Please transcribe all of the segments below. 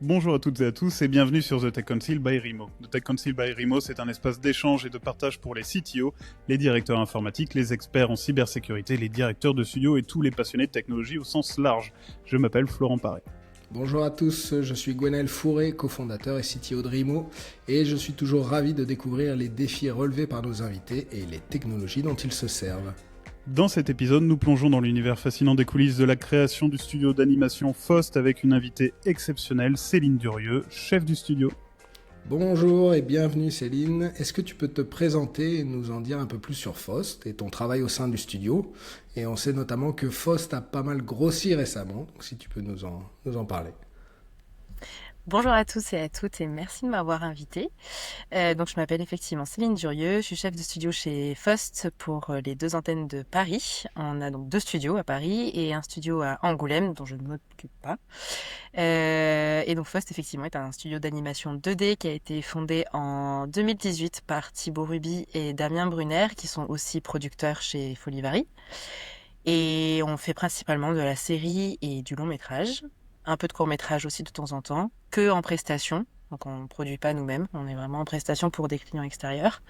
Bonjour à toutes et à tous et bienvenue sur The Tech Council by Rimo. The Tech Council by Rimo, c'est un espace d'échange et de partage pour les CTO, les directeurs informatiques, les experts en cybersécurité, les directeurs de studio et tous les passionnés de technologie au sens large. Je m'appelle Florent Paré. Bonjour à tous, je suis Gwenaël Fourré, cofondateur et CTO de Rimo, et je suis toujours ravi de découvrir les défis relevés par nos invités et les technologies dont ils se servent. Dans cet épisode, nous plongeons dans l'univers fascinant des coulisses de la création du studio d'animation Faust avec une invitée exceptionnelle, Céline Durieux, chef du studio. Bonjour et bienvenue Céline, est-ce que tu peux te présenter et nous en dire un peu plus sur Faust et ton travail au sein du studio? Et on sait notamment que Faust a pas mal grossi récemment, donc si tu peux nous en parler. Bonjour à tous et à toutes et merci de m'avoir invitée. Donc je m'appelle effectivement Céline Durieux, je suis chef de studio chez Faust pour les deux antennes de Paris. On a donc deux studios à Paris et un studio à Angoulême dont je ne m'occupe pas. Et donc Faust effectivement est un studio d'animation 2D qui a été fondé en 2018 par Thibaut Ruby et Damien Brunner qui sont aussi producteurs chez Folivari. Et on fait principalement de la série et du long métrage, un peu de court métrage aussi de temps en temps, que en prestation. Donc on ne produit pas nous-mêmes, on est vraiment en prestation pour des clients extérieurs,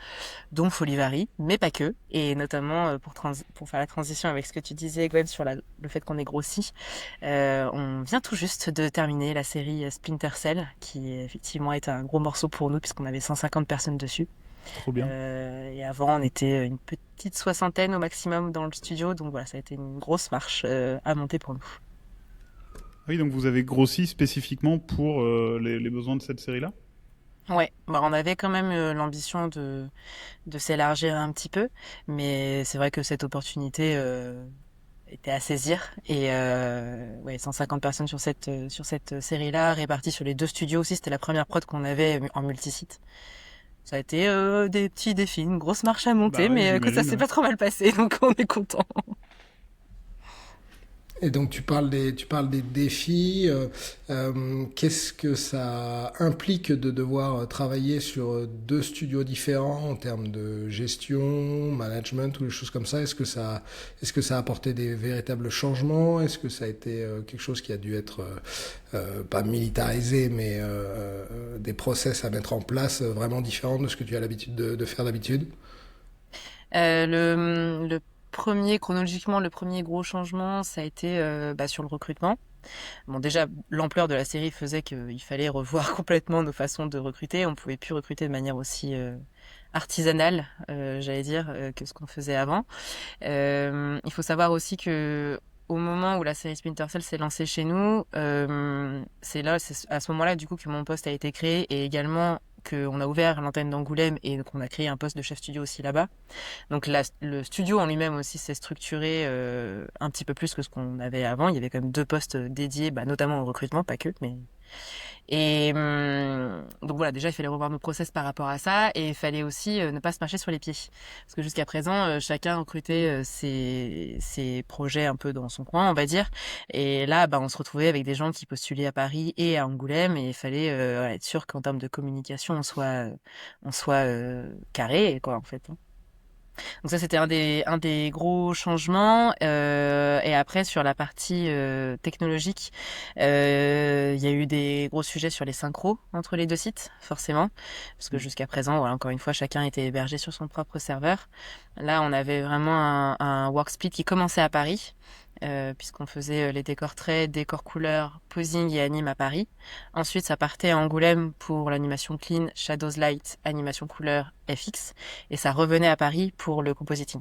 dont Folivari, mais pas que. Et notamment pour faire la transition avec ce que tu disais Gwen sur le fait qu'on est grossi, on vient tout juste de terminer la série Splinter Cell, qui effectivement est un gros morceau pour nous puisqu'on avait 150 personnes dessus. Trop bien. Et avant, on était une petite soixantaine au maximum dans le studio, donc voilà, ça a été une grosse marche à monter pour nous. Oui, donc vous avez grossi spécifiquement pour les besoins de cette série-là ? Ouais, bah on avait quand même l'ambition de s'élargir un petit peu, mais c'est vrai que cette opportunité était à saisir et ouais, 150 personnes sur cette série-là, réparties sur les deux studios aussi, c'était la première prod qu'on avait en multisite. Ça a été des petits défis, une grosse marche à monter, Bah ouais, mais que ça j'imagine. s'est Ouais. pas trop mal passé, donc on est content. Et donc tu parles des défis, qu'est-ce que ça implique de devoir travailler sur deux studios différents en termes de gestion, management ou des choses comme ça? Est-ce que ça a apporté des véritables changements? Est-ce que ça a été quelque chose qui a dû être pas militarisé, mais des process à mettre en place vraiment différents de ce que tu as l'habitude de faire d'habitude? Le chronologiquement, le premier gros changement, ça a été sur le recrutement. Bon, déjà, l'ampleur de la série faisait qu'il fallait revoir complètement nos façons de recruter. On pouvait plus recruter de manière aussi artisanale, j'allais dire, que ce qu'on faisait avant. Il faut savoir aussi que au moment où la série Splinter Cell s'est lancée chez nous, c'est à ce moment-là du coup que mon poste a été créé et également qu'on a ouvert l'antenne d'Angoulême et qu'on a créé un poste de chef studio aussi là-bas. Donc le studio en lui-même aussi s'est structuré un petit peu plus que ce qu'on avait avant. Il y avait quand même deux postes dédiés, notamment au recrutement, pas que, mais et donc voilà, déjà il fallait revoir nos process par rapport à ça et il fallait aussi ne pas se marcher sur les pieds. Parce que jusqu'à présent, chacun recrutait ses projets un peu dans son coin, on va dire. Et là, on se retrouvait avec des gens qui postulaient à Paris et à Angoulême et il fallait être sûr qu'en termes de communication, on soit carré, quoi, en fait. Donc ça, c'était un des gros changements. Et après, sur la partie technologique, il y a eu des gros sujets sur les synchros entre les deux sites, forcément. Parce que jusqu'à présent, voilà, encore une fois, chacun était hébergé sur son propre serveur. Là, on avait vraiment un workspace qui commençait à Paris. Puisqu'on faisait les décors traits, décors couleurs, posing et anime à Paris. Ensuite, ça partait à Angoulême pour l'animation clean, shadows light, animation couleur, FX. Et ça revenait à Paris pour le compositing.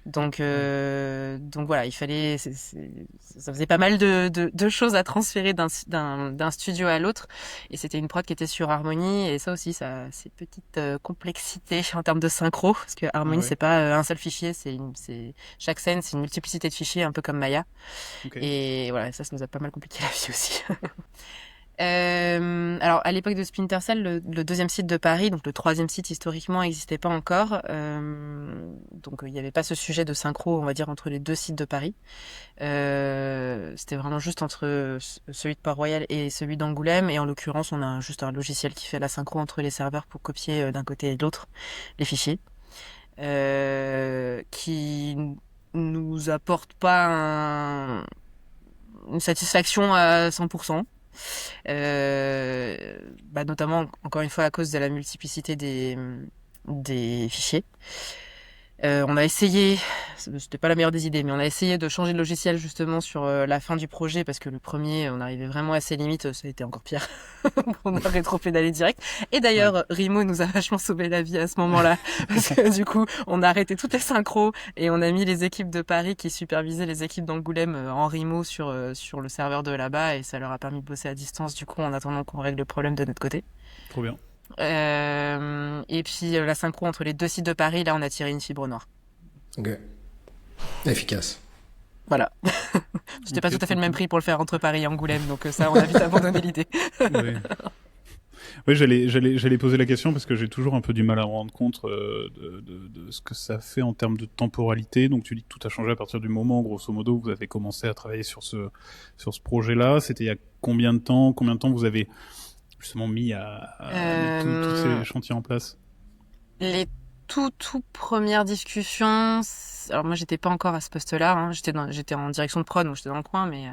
Donc voilà, il fallait, ça faisait pas mal de choses à transférer d'un studio à l'autre. Et c'était une prod qui était sur Harmony. Et ça aussi, ça, c'est petite complexité en termes de synchro. Parce que Ah Harmony, ouais. c'est pas un seul fichier, chaque scène, c'est une multiplicité de fichiers, un peu comme Maya. Ok. Et voilà, ça nous a pas mal compliqué la vie aussi. Alors, à l'époque de Splinter Cell, le deuxième site de Paris, donc le troisième site historiquement, n'existait pas encore. Donc, il n'y avait pas ce sujet de synchro, on va dire, entre les deux sites de Paris. C'était vraiment juste entre celui de Port-Royal et celui d'Angoulême. Et en l'occurrence, on a juste un logiciel qui fait la synchro entre les serveurs pour copier d'un côté et de l'autre les fichiers. Qui nous apporte pas une satisfaction à 100%. Notamment, encore une fois, à cause de la multiplicité des fichiers. On a essayé, c'était pas la meilleure des idées, mais on a essayé de changer de logiciel justement sur la fin du projet parce que le premier, on arrivait vraiment à ses limites, ça a été encore pire. On a rétro-pédalé direct. Et d'ailleurs, Rimo nous a vachement sauvé la vie à ce moment-là parce que du coup, on a arrêté toutes les synchros et on a mis les équipes de Paris qui supervisaient les équipes d'Angoulême en Rimo sur le serveur de là-bas et ça leur a permis de bosser à distance du coup en attendant qu'on règle le problème de notre côté. Trop bien. Et puis la synchro entre les deux sites de Paris, là on a tiré une fibre noire. Ok. Efficace. Voilà. C'était pas tout à fait le même prix pour le faire entre Paris et Angoulême, donc ça on a vite abandonné l'idée. Oui, j'allais poser la question parce que j'ai toujours un peu du mal à me rendre compte de ce que ça fait en termes de temporalité. Donc tu dis que tout a changé à partir du moment, grosso modo, où vous avez commencé à travailler sur ce projet-là. C'était il y a combien de temps vous avez justement mis à mettre tous ces chantiers en place? Les tout premières discussions, alors moi j'étais pas encore à ce poste-là, hein. J'étais en direction de prod, donc j'étais dans le coin, mais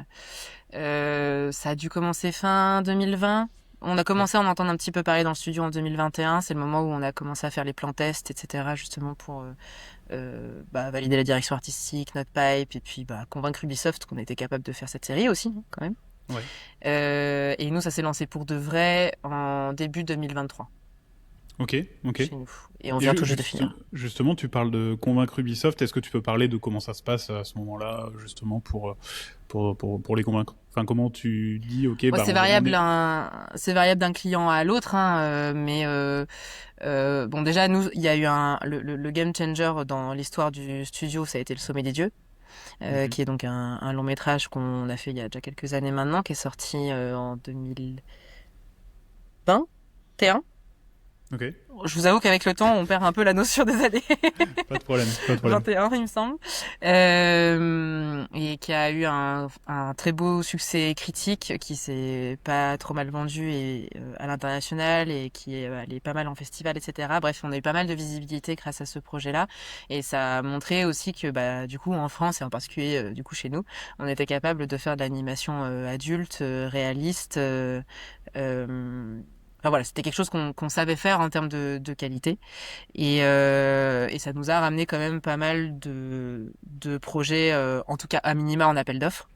ça a dû commencer fin 2020. On a commencé à en entendre un petit peu parler dans le studio en 2021, c'est le moment où on a commencé à faire les plans tests, etc., justement pour valider la direction artistique, notre pipe, et puis convaincre Ubisoft qu'on était capable de faire cette série aussi, quand même. Ouais. Et nous, ça s'est lancé pour de vrai en début 2023. Ok. Chez nous. Et on vient tout juste de finir. Justement, tu parles de convaincre Ubisoft. Est-ce que tu peux parler de comment ça se passe à ce moment-là, justement, pour les convaincre? Enfin, comment tu dis, ok, c'est variable d'un client à l'autre, hein, mais bon, déjà, nous, il y a eu le game changer dans l'histoire du studio, ça a été Le Sommet des Dieux. Qui est donc un long métrage qu'on a fait il y a déjà quelques années maintenant, qui est sorti en 2021. Ok. Je vous avoue qu'avec le temps, on perd un peu la notion des années. Pas de problème. 21, il me semble. Et qui a eu un très beau succès critique, qui s'est pas trop mal vendu et à l'international et qui est allé pas mal en festival, etc. Bref, on a eu pas mal de visibilité grâce à ce projet-là. Et ça a montré aussi que, du coup, en France et en particulier, du coup, chez nous, on était capable de faire de l'animation adulte, réaliste, enfin voilà, c'était quelque chose qu'on savait faire en termes de qualité et ça nous a ramené quand même pas mal de projets, en tout cas à minima en appel d'offres.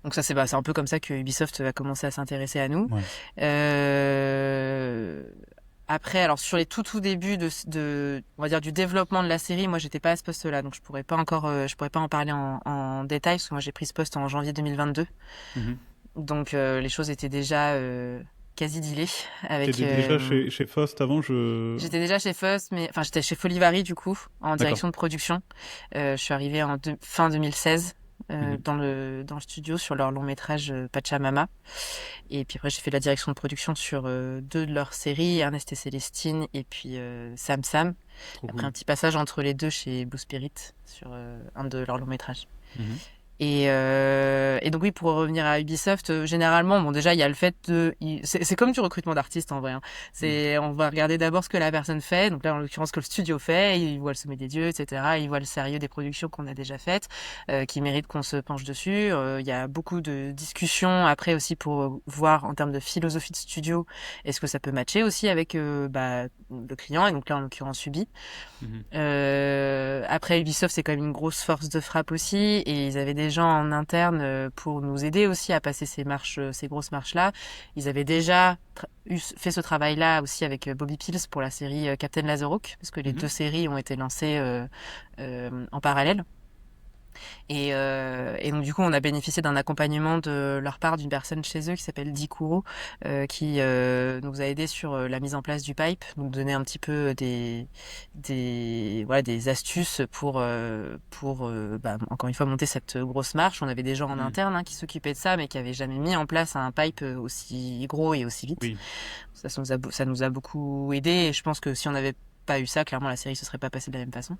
Donc ça c'est un peu comme ça que Ubisoft a commencé à s'intéresser à nous. Ouais. Après, alors sur les tout débuts de on va dire du développement de la série, moi j'étais pas à ce poste-là, donc je pourrais pas en parler en détail parce que moi j'ai pris ce poste en janvier 2022. Mm-hmm. Donc les choses étaient déjà quasi dealé avec. T'étais déjà chez Faust avant, J'étais déjà chez Faust, mais enfin j'étais chez Folivari du coup en direction de production. Je suis arrivée fin 2016 dans le studio sur leur long métrage Pachamama. Et puis après j'ai fait la direction de production sur 2 de leurs séries, Ernest et Célestine et puis Sam Sam. Après un petit passage entre les deux chez Blue Spirit sur un de leurs longs métrages. Et donc oui, pour revenir à Ubisoft, généralement, bon déjà il y a le fait c'est comme du recrutement d'artistes en vrai. Hein. On va regarder d'abord ce que la personne fait, donc là en l'occurrence ce que le studio fait, il voit Le Sommet des Dieux, etc. Il voit le sérieux des productions qu'on a déjà faites, qui méritent qu'on se penche dessus. Il y a beaucoup de discussions après aussi pour voir en termes de philosophie de studio, est-ce que ça peut matcher aussi avec le client, et donc là en l'occurrence Ubi. Après Ubisoft c'est quand même une grosse force de frappe aussi, et ils avaient des gens en interne pour nous aider aussi à passer ces grosses marches-là. Ils avaient déjà fait ce travail-là aussi avec Bobby Pills pour la série Captain Lazarouk, parce que les 2 séries ont été lancées en parallèle. Et donc du coup on a bénéficié d'un accompagnement de leur part d'une personne chez eux qui s'appelle Dikuro, qui nous a aidé sur la mise en place du pipe, nous donner un petit peu des astuces pour encore une fois monter cette grosse marche. On avait des gens en interne qui s'occupaient de ça mais qui avaient jamais mis en place un pipe aussi gros et aussi vite. Oui. Ça nous a beaucoup aidé, et je pense que si on n'avait pas eu ça, clairement la série se serait pas passée de la même façon.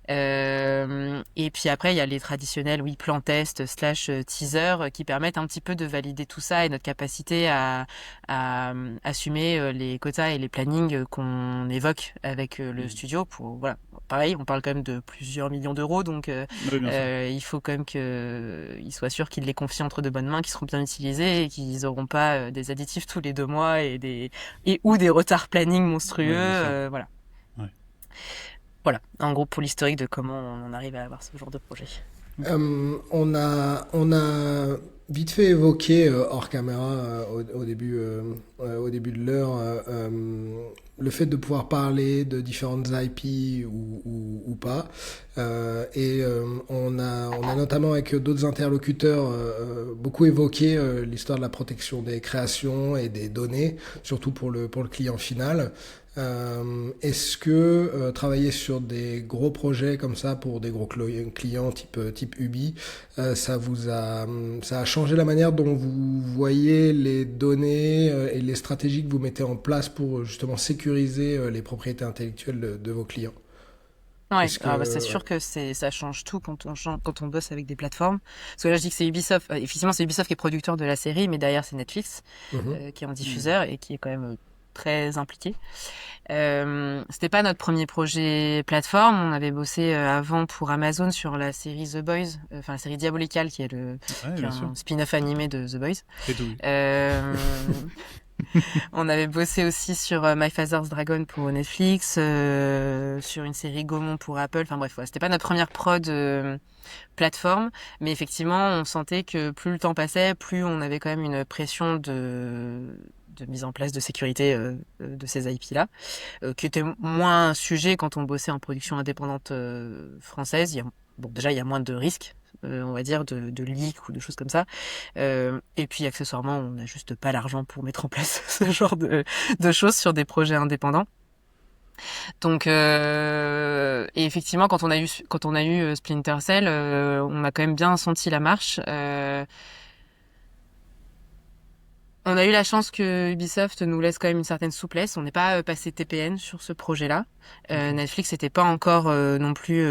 Et puis après, il y a les traditionnels, oui, plan test slash teaser qui permettent un petit peu de valider tout ça et notre capacité à assumer les quotas et les plannings qu'on évoque avec le studio. Pour voilà, pareil, on parle quand même de plusieurs millions d'euros, donc Oui, bien sûr. il faut quand même qu'ils soient sûrs qu'ils les confient entre de bonnes mains, qu'ils seront bien utilisés et qu'ils n'auront pas des additifs tous les 2 mois et ou des retards planning monstrueux. Oui, bien sûr. Voilà. Ouais. Voilà, en gros pour l'historique de comment on en arrive à avoir ce genre de projet. On a vite fait évoqué hors caméra au début de l'heure le fait de pouvoir parler de différentes IP ou pas. On a notamment avec d'autres interlocuteurs beaucoup évoqué l'histoire de la protection des créations et des données, surtout pour le client final. Est-ce que travailler sur des gros projets comme ça pour des gros clients type Ubi, ça a changé la manière dont vous voyez les données et les stratégies que vous mettez en place pour justement sécuriser les propriétés intellectuelles de vos clients? Ouais, Est-ce que alors c'est ouais. sûr que ça change tout quand on bosse avec des plateformes. Parce que là, je dis que c'est Ubisoft. Effectivement, c'est Ubisoft qui est producteur de la série, mais derrière, c'est Netflix Mhm. qui est en diffuseur et qui est quand même très impliqué. C'était pas notre premier projet plateforme. On avait bossé avant pour Amazon sur la série The Boys, enfin la série Diabolical, qui est Ouais, qui est bien sûr. un spin-off animé de The Boys. Et oui. Euh, On avait bossé aussi sur My Father's Dragon pour Netflix, sur une série Gaumont pour Apple. Enfin bref, ouais, c'était pas notre première prod plateforme, mais effectivement, on sentait que plus le temps passait, plus on avait quand même une pression de mise en place de sécurité de ces IP-là, qui était moins un sujet quand on bossait en production indépendante française. Bon, déjà, il y a moins de risques, on va dire, de leaks ou de choses comme ça. Et puis, accessoirement, on n'a juste pas l'argent pour mettre en place ce genre de choses sur des projets indépendants. Donc, et effectivement, quand on a eu Splinter Cell, on a quand même bien senti la marche. On a eu la chance que Ubisoft nous laisse quand même une certaine souplesse. On n'est pas passé TPN sur ce projet-là. Ok. Netflix n'était pas encore non plus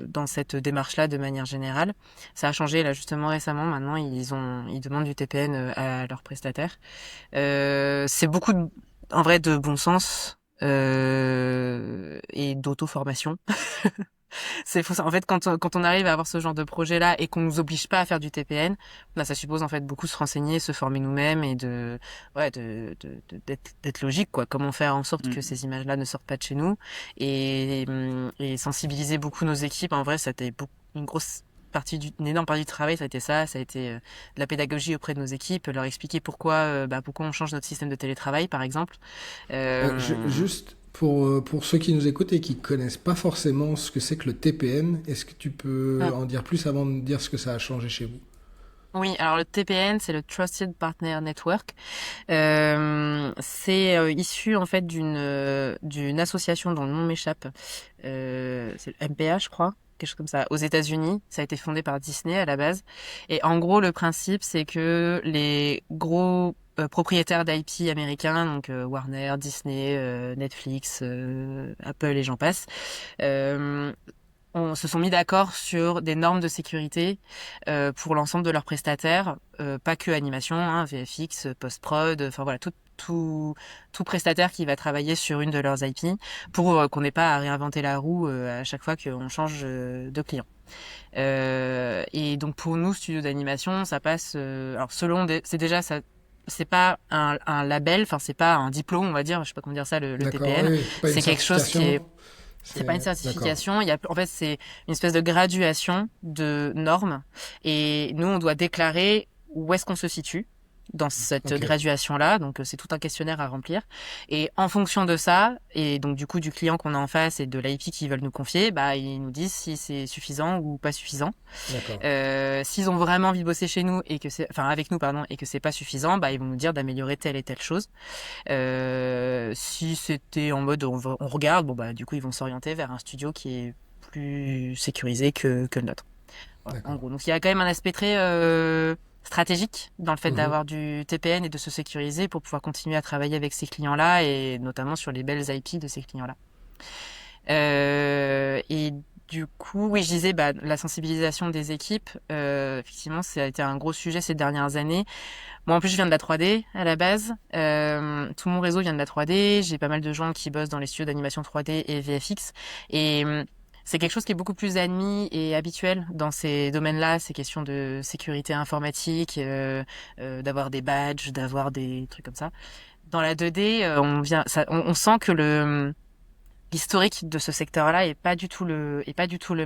dans cette démarche-là de manière générale. Ça a changé là justement récemment. Maintenant, ils demandent du TPN à leurs prestataires. C'est beaucoup en vrai de bon sens et d'auto-formation. C'est fou ça. En fait, quand on arrive à avoir ce genre de projet-là et qu'on nous oblige pas à faire du TPN, bah, ça suppose en fait beaucoup se renseigner, se former nous-mêmes et d'être logique, quoi. Comment faire en sorte que Mm. ces images-là ne sortent pas de chez nous et sensibiliser beaucoup nos équipes. En vrai, ça a été une énorme partie du travail, ça a été ça. Ça a été de la pédagogie auprès de nos équipes, leur expliquer pourquoi on change notre système de télétravail, par exemple. Euh, Juste pour ceux qui nous écoutent et qui connaissent pas forcément ce que c'est que le TPN, est-ce que tu peux en dire plus avant de dire ce que ça a changé chez vous? Oui, alors le TPN, c'est le Trusted Partner Network. C'est issu en fait d'une association dont le nom m'échappe. C'est le MPA, je crois, quelque chose comme ça. Aux États-Unis, ça a été fondé par Disney à la base. Et en gros, le principe, c'est que les gros propriétaires d'IP américains, donc Warner, Disney, Netflix, Apple et j'en passe, euh, on se sont mis d'accord sur des normes de sécurité pour l'ensemble de leurs prestataires, pas que animation, hein, VFX, post-prod, enfin voilà, tout prestataire qui va travailler sur une de leurs IP pour qu'on n'ait pas à réinventer la roue à chaque fois qu'on change de client. Et donc pour nous, studio d'animation, ça passe. Alors c'est déjà ça. C'est pas un label, enfin c'est pas un diplôme, on va dire, je sais pas comment dire ça, le D'accord, TPN. oui, pas une C'est quelque chose qui est certification. c'est pas une D'accord. certification, en fait, c'est une espèce de graduation de normes. Et nous, on doit déclarer où est-ce qu'on se situe dans cette Ok. graduation-là. Donc, c'est tout un questionnaire à remplir. Et en fonction de ça, et donc, du coup, du client qu'on a en face et de l'IP qu'ils veulent nous confier, bah, ils nous disent si c'est suffisant ou pas suffisant. D'accord. S'ils ont vraiment envie de bosser chez nous avec nous, pardon, et que c'est pas suffisant, bah, ils vont nous dire d'améliorer telle et telle chose. Si c'était en mode on regarde, bon bah du coup ils vont s'orienter vers un studio qui est plus sécurisé que le nôtre. Voilà, en D'accord. gros. Donc il y a quand même un aspect très stratégique dans le fait Mhm. d'avoir du TPN et de se sécuriser pour pouvoir continuer à travailler avec ces clients-là et notamment sur les belles IP de ces clients-là. Et Du coup, oui, je disais, la sensibilisation des équipes, effectivement, ça a été un gros sujet ces dernières années. Moi, en plus, je viens de la 3D à la base. Tout mon réseau vient de la 3D. J'ai pas mal de gens qui bossent dans les studios d'animation 3D et VFX. Et c'est quelque chose qui est beaucoup plus admis et habituel dans ces domaines-là, ces questions de sécurité informatique, d'avoir des badges, d'avoir des trucs comme ça. Dans la 2D, on sent que l'historique de ce secteur-là est pas du tout le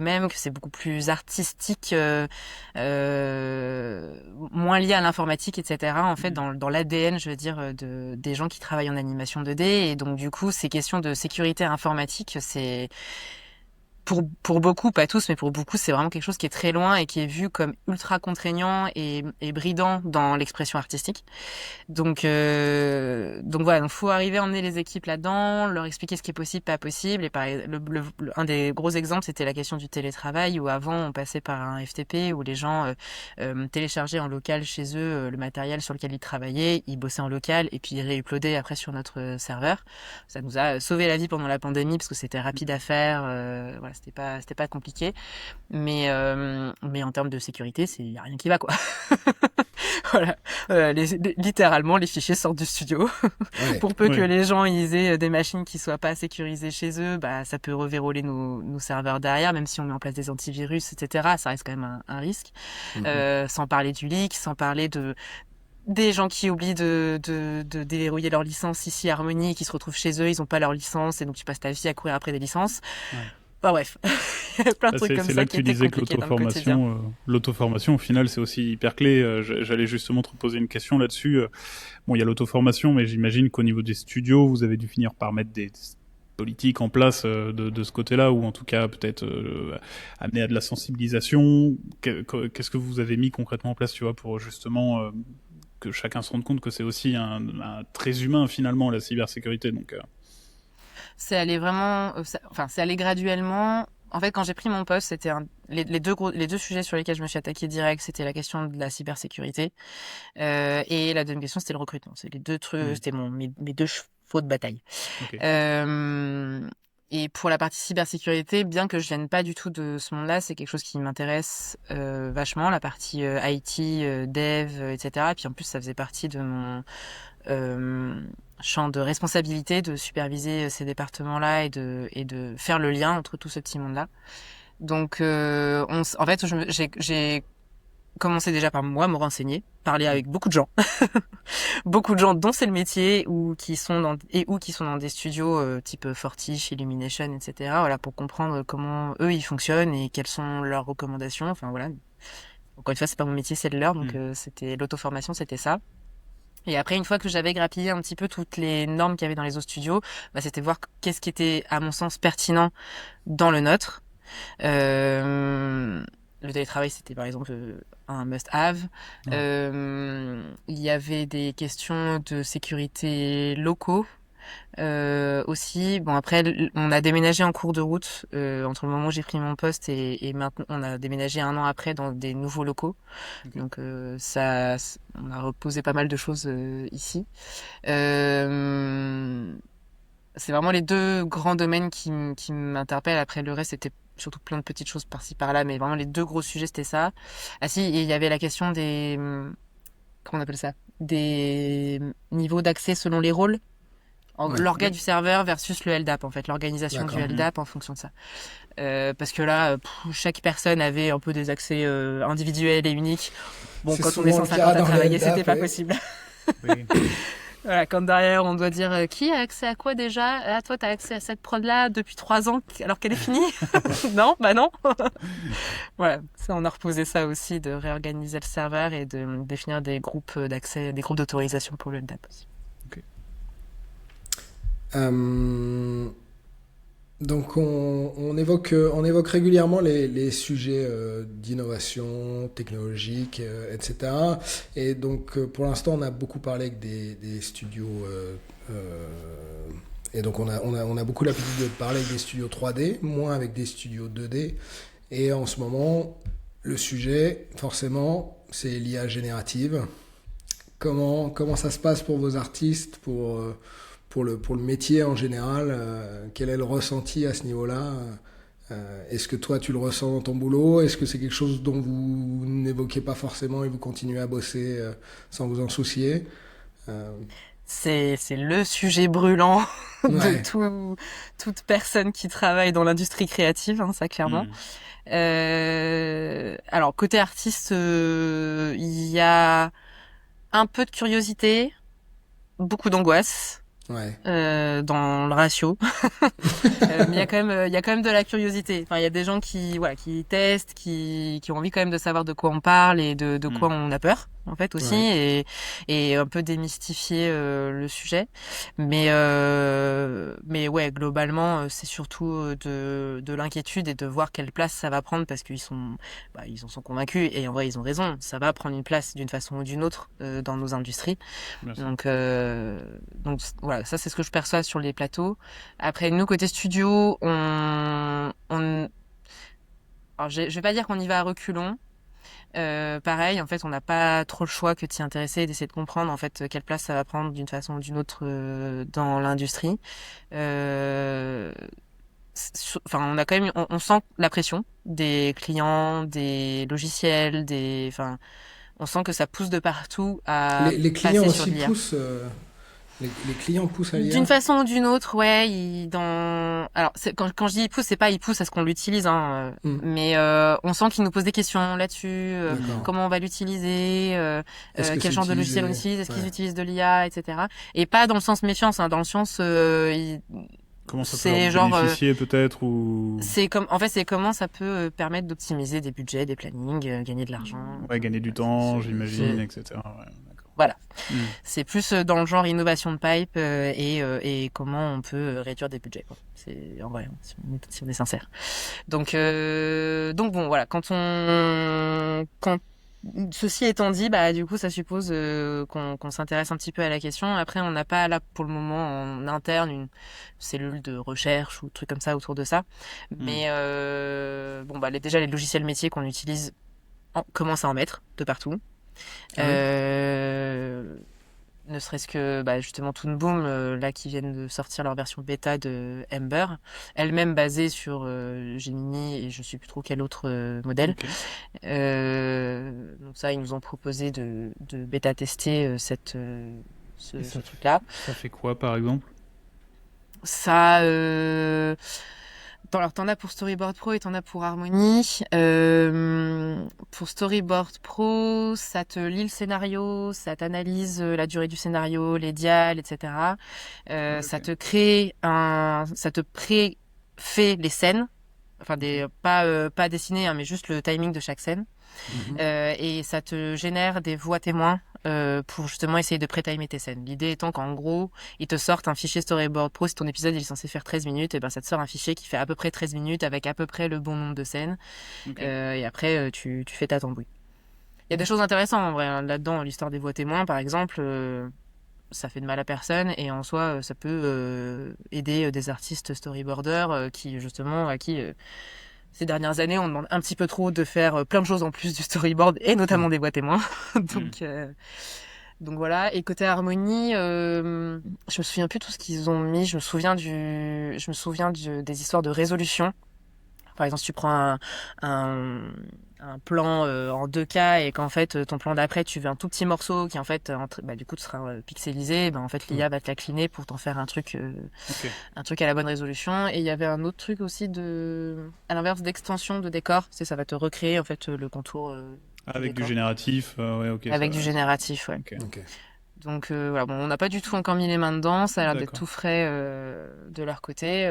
même, que c'est beaucoup plus artistique, moins lié à l'informatique, etc. En fait, dans l'ADN, je veux dire, des gens qui travaillent en animation 2D. Et donc, du coup, ces questions de sécurité informatique, c'est pour beaucoup, pas tous, mais pour beaucoup, c'est vraiment quelque chose qui est très loin et qui est vu comme ultra contraignant et bridant dans l'expression artistique. Donc voilà, donc faut arriver à emmener les équipes là-dedans, leur expliquer ce qui est possible, pas possible. Et pareil, un des gros exemples, c'était la question du télétravail, où avant on passait par un FTP, où les gens téléchargeaient en local chez eux le matériel sur lequel ils travaillaient, ils bossaient en local et puis ils réuploadaient après sur notre serveur. Ça nous a sauvé la vie pendant la pandémie parce que c'était rapide à faire, voilà, c'était pas compliqué. Mais en termes de sécurité, y a rien qui va, quoi. Voilà, littéralement les fichiers sortent du studio. Ouais. Pour peu que les gens ils aient des machines qui soient pas sécurisées chez eux, ça peut reverrouiller nos serveurs derrière, même si on met en place des antivirus, etc. Ça reste quand même un risque. Sans parler du leak, sans parler des gens qui oublient de déverrouiller leur licence ici Harmony, qui se retrouvent chez eux, ils ont pas leur licence et donc tu passes ta vie à courir après des licences. Ouais. Bref, il y a plein de trucs comme ça qui étaient compliqués dans le quotidien. L'auto-formation, au final, c'est aussi hyper clé. J'allais justement te poser une question là-dessus. Bon, il y a l'auto-formation, mais j'imagine qu'au niveau des studios, vous avez dû finir par mettre des politiques en place de ce côté-là, ou en tout cas peut-être amener à de la sensibilisation. Qu'est-ce que vous avez mis concrètement en place, tu vois, pour justement que chacun se rende compte que c'est aussi un très humain, finalement, la cybersécurité, donc... C'est allé vraiment, c'est allé graduellement. En fait, quand j'ai pris mon poste, c'était les deux sujets sur lesquels je me suis attaquée direct, c'était la question de la cybersécurité et la deuxième question, c'était le recrutement. C'est les deux trucs, c'était mes deux chevaux de bataille. Okay. Et pour la partie cybersécurité, bien que je vienne pas du tout de ce monde-là, c'est quelque chose qui m'intéresse vachement, la partie IT, dev, etc. Et puis en plus, ça faisait partie de mon champ de responsabilité de superviser ces départements-là et de faire le lien entre tout ce petit monde-là. Donc, en fait, j'ai commencé déjà par moi me renseigner, parler avec beaucoup de gens, beaucoup de gens dont c'est le métier ou qui sont dans des studios type Fortiche, Illumination, etc. Voilà, pour comprendre comment eux ils fonctionnent et quelles sont leurs recommandations. Enfin voilà. Encore une fois, c'est pas mon métier, c'est le leur, donc c'était l'auto-formation, c'était ça. Et après, une fois que j'avais grappillé un petit peu toutes les normes qu'il y avait dans les autres studios, c'était voir qu'est-ce qui était, à mon sens, pertinent dans le nôtre. Le télétravail, c'était par exemple un must-have. Il y avait des questions de sécurité locaux. Aussi, bon après, on a déménagé en cours de route entre le moment où j'ai pris mon poste et maintenant, on a déménagé 1 an après dans des nouveaux locaux. Okay. Donc on a reposé pas mal de choses ici. C'est vraiment les deux grands domaines qui m'interpellent. Après, le reste, c'était surtout plein de petites choses par-ci par-là, mais vraiment les deux gros sujets, c'était ça. Ah si, il y avait la question des... Comment on appelle ça ? Des niveaux d'accès selon les rôles. L'orga du serveur versus le LDAP, en fait, l'organisation du LDAP en fonction de ça. Parce que là, chaque personne avait un peu des accès individuels et uniques. Bon, quand on est 150 à travailler, c'était pas possible. Oui. Voilà, quand derrière, on doit dire qui a accès à quoi déjà ? Ah, toi, t'as accès à cette prod-là depuis 3 ans, alors qu'elle est finie ? Non, non. Voilà, ça, on a reposé ça aussi, de réorganiser le serveur et de définir des groupes d'accès, des groupes d'autorisation pour le LDAP aussi. Donc on évoque régulièrement les sujets d'innovation technologique, etc. Et donc pour l'instant on a beaucoup parlé avec des studios et donc on a beaucoup l'habitude de parler avec des studios 3D, moins avec des studios 2D. Et en ce moment le sujet forcément c'est l'IA générative. Comment ça se passe pour vos artistes, pour le métier en général, quel est le ressenti à ce niveau-là Est-ce que toi, tu le ressens dans ton boulot? Est-ce que c'est quelque chose dont vous n'évoquez pas forcément et vous continuez à bosser sans vous en soucier? Euh, C'est le sujet brûlant ouais, toute personne qui travaille dans l'industrie créative, hein, ça clairement. Hmm. Alors côté artiste, il y a un peu de curiosité, beaucoup d'angoisse ouais. dans le ratio. Mais il y a quand même de la curiosité. Enfin, il y a des gens qui testent, qui ont envie quand même de savoir de quoi on parle et de quoi on a peur, en fait, aussi, Ouais. et un peu démystifier le sujet. Mais ouais, globalement, c'est surtout de l'inquiétude et de voir quelle place ça va prendre parce ils en sont convaincus et en vrai, ils ont raison. Ça va prendre une place d'une façon ou d'une autre dans nos industries. Bien sûr. Donc voilà, ça c'est ce que je perçois sur les plateaux. Après, nous, côté studio, alors, je vais pas dire qu'on y va à reculons. Pareil, en fait, on n'a pas trop le choix que de s'y intéresser et d'essayer de comprendre, en fait, quelle place ça va prendre d'une façon ou d'une autre dans l'industrie. Enfin, on a quand même, on sent la pression des clients, des logiciels, enfin, on sent que ça pousse de partout à Les clients passer sur aussi de l'IA. poussent. Les clients poussent à D'une l'IA? façon ou d'une autre, ouais, alors quand je dis il pousse, c'est pas il pousse à ce qu'on l'utilise, hein, Hmm, mais on sent qu'il nous pose des questions là-dessus, d'accord. comment on va l'utiliser, Est-ce que quel c'est genre de logiciel on utilisé? utilise, est-ce qu'ils Ouais. utilisent de l'IA, etc. Et pas dans le sens méfiance, hein, dans le sens Comment ça peut leur c'est genre bénéficier peut-être ou en fait c'est comment ça peut permettre d'optimiser des budgets, des plannings, gagner de l'argent. ouais, gagner du Voilà, temps, j'imagine, c'est- etc. Ouais, d'accord. voilà. Hmm. C'est plus dans le genre innovation de pipe et comment on peut réduire des budgets, quoi. C'est en vrai, hein, si on est sincère. Donc bon, voilà. Quand ceci étant dit, bah du coup, ça suppose qu'on s'intéresse un petit peu à la question. Après, on n'a pas là pour le moment en interne une cellule de recherche ou truc comme ça autour de ça. Hmm. Mais bon, bah déjà les logiciels métiers qu'on utilise commencent à en mettre de partout. Ah oui? Euh, Ne serait-ce que bah, justement Toon Boom, là qui viennent de sortir leur version bêta de Ember, elle-même basée sur Gemini et je ne sais plus trop quel autre modèle. Ok. Donc ça, ils nous ont proposé de bêta tester Et ce truc-là. ça fait quoi par exemple? Ça, alors t'en as pour Storyboard Pro et t'en as pour Harmony. Pour Storyboard Pro, ça te lit le scénario, ça t'analyse la durée du scénario, les dials, etc. Ça Ok. te crée ça te pré-fait les scènes, enfin pas dessinées, hein, mais juste le timing de chaque scène. Mhm. Et ça te génère des voix témoins pour justement essayer de pré-timer tes scènes. L'idée étant qu'en gros, ils te sortent un fichier Storyboard Pro. Si ton épisode il est censé faire 13 minutes, et ben ça te sort un fichier qui fait à peu près 13 minutes avec à peu près le bon nombre de scènes. Ok. Et après, tu fais ta tambouille. Il y a des choses intéressantes en vrai, hein. Là-dedans, l'histoire des voix témoins, par exemple, ça fait de mal à personne et en soi, ça peut aider des artistes storyboarders qui justement à qui ces dernières années, on demande un petit peu trop de faire plein de choses en plus du storyboard et Hmm. notamment des voix témoins. Hmm. Donc voilà. Et côté harmonie, je me souviens plus tout ce qu'ils ont mis. Je me souviens des histoires de résolution. Par exemple, si tu prends un plan en 2K et qu'en fait ton plan d'après tu veux un tout petit morceau qui en fait bah, du coup sera pixelisé, bah, en fait Hmm. l'IA va te l'incliner pour t'en faire Ok. un truc à la bonne résolution. Et il y avait un autre truc aussi à l'inverse d'extension de décor, ça va te recréer en fait le contour du Avec du décor génératif, ouais, ok, avec du génératif, ouais. ok. Ok. Donc voilà, bon, on n'a pas du tout encore mis les mains dedans, ça a l'air d'être D'accord. tout frais de leur côté.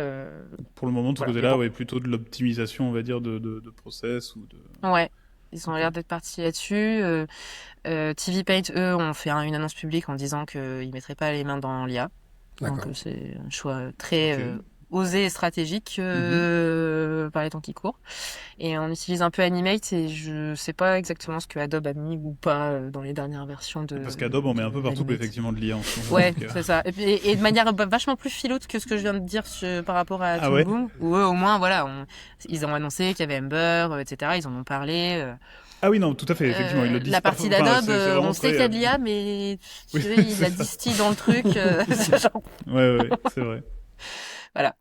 Pour le moment, de ce Voilà, mais côté-là, bon, ouais, plutôt de l'optimisation, on va dire, de process ou de. ouais, ils ont Ok. l'air d'être partis là-dessus. TV Paint, eux, ont fait une annonce publique en disant qu'ils mettraient pas les mains dans l'IA. Donc D'accord. c'est un choix très Ok. osé et stratégique Mhm. par les temps qui courent. Et on utilise un peu Animate et je sais pas exactement ce que Adobe a mis ou pas dans les dernières versions Parce qu'Adobe, on met un peu partout, d'Animate. effectivement, de l'IA en ce moment. Ouais, Donc, c'est ça. Et de manière vachement plus filoute que ce que je viens de dire par rapport à ah Toon ouais? Boom, où eux, au moins, voilà, ils ont annoncé qu'il y avait Ember, etc. Ils en ont parlé. Ah oui, non, tout à fait, effectivement, ils le disent La parfois. partie Enfin, d'Adobe, c'est vraiment on sait très. qu'il y a de l'IA, mais tu Oui, sais, il c'est la ça. distille dans le truc. C'est genre, Ouais, ouais, c'est vrai. voilà.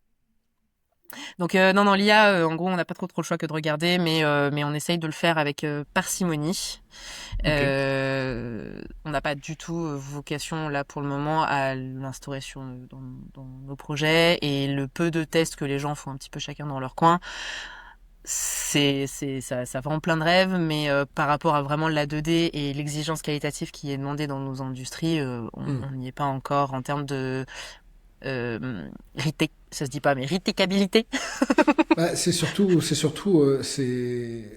Donc non, l'IA, en gros, on n'a pas trop le choix que de regarder, mais on essaye de le faire avec parcimonie. Ok. On n'a pas du tout vocation là pour le moment à l'instaurer dans nos projets, et le peu de tests que les gens font un petit peu chacun dans leur coin, ça vend plein de rêves, mais par rapport à vraiment la 2D et l'exigence qualitative qui est demandée dans nos industries, on n'y est pas encore en termes de ça se dit pas, mais ritecabilité. Bah, c'est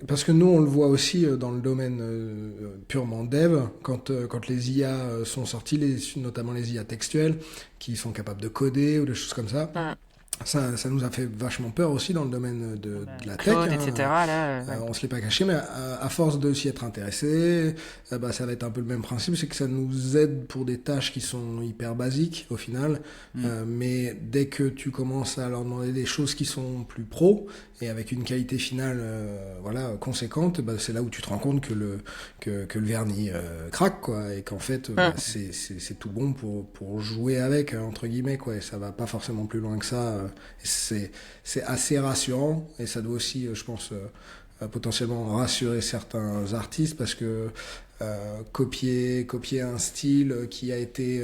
parce que nous on le voit aussi dans le domaine purement dev quand les IA sont sortis, notamment les IA textuelles qui sont capables de coder ou des choses comme ça. Ouais. Ça nous a fait vachement peur aussi dans le domaine de la tech, Claude, hein. etc. Là, ouais. On se l'est pas caché, mais à force de s'y être intéressé, bah, ça va être un peu le même principe, c'est que ça nous aide pour des tâches qui sont hyper basiques au final, mais dès que tu commences à leur demander des choses qui sont plus pro et avec une qualité finale voilà, conséquente, bah, c'est là où tu te rends compte que le vernis craque, quoi, et qu'en fait c'est tout bon pour jouer avec, entre guillemets, quoi, et ça va pas forcément plus loin que ça. C'est assez rassurant, et ça doit aussi, je pense, potentiellement rassurer certains artistes, parce que copier un style qui a été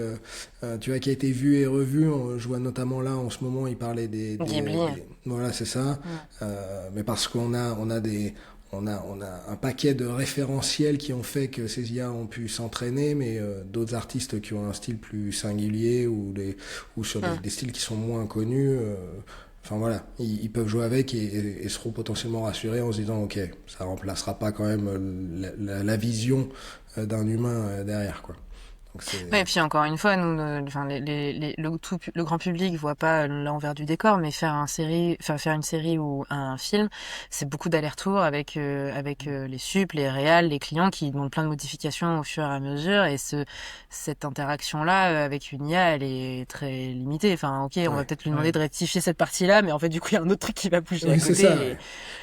qui a été vu et revu. Je vois notamment là en ce moment il parlait Ghibli. Voilà, c'est ça. Mais parce qu'on a un paquet de référentiels qui ont fait que ces IA ont pu s'entraîner, mais d'autres artistes qui ont un style plus singulier ou sur des styles qui sont moins connus, enfin voilà, ils peuvent jouer avec et seront potentiellement rassurés en se disant ok, ça remplacera pas quand même la vision d'un humain derrière, quoi. Donc Ouais, et puis encore une fois, nous, enfin, le grand public voit pas l'envers du décor, mais faire une série ou un film, c'est beaucoup d'allers-retours avec les sups, les réals, les clients qui demandent plein de modifications au fur et à mesure, et cette interaction-là avec une IA, elle est très limitée. Enfin, ok, on va peut-être lui demander de rectifier cette partie-là, mais en fait, du coup, il y a un autre truc qui va bouger à c'est côté. ça.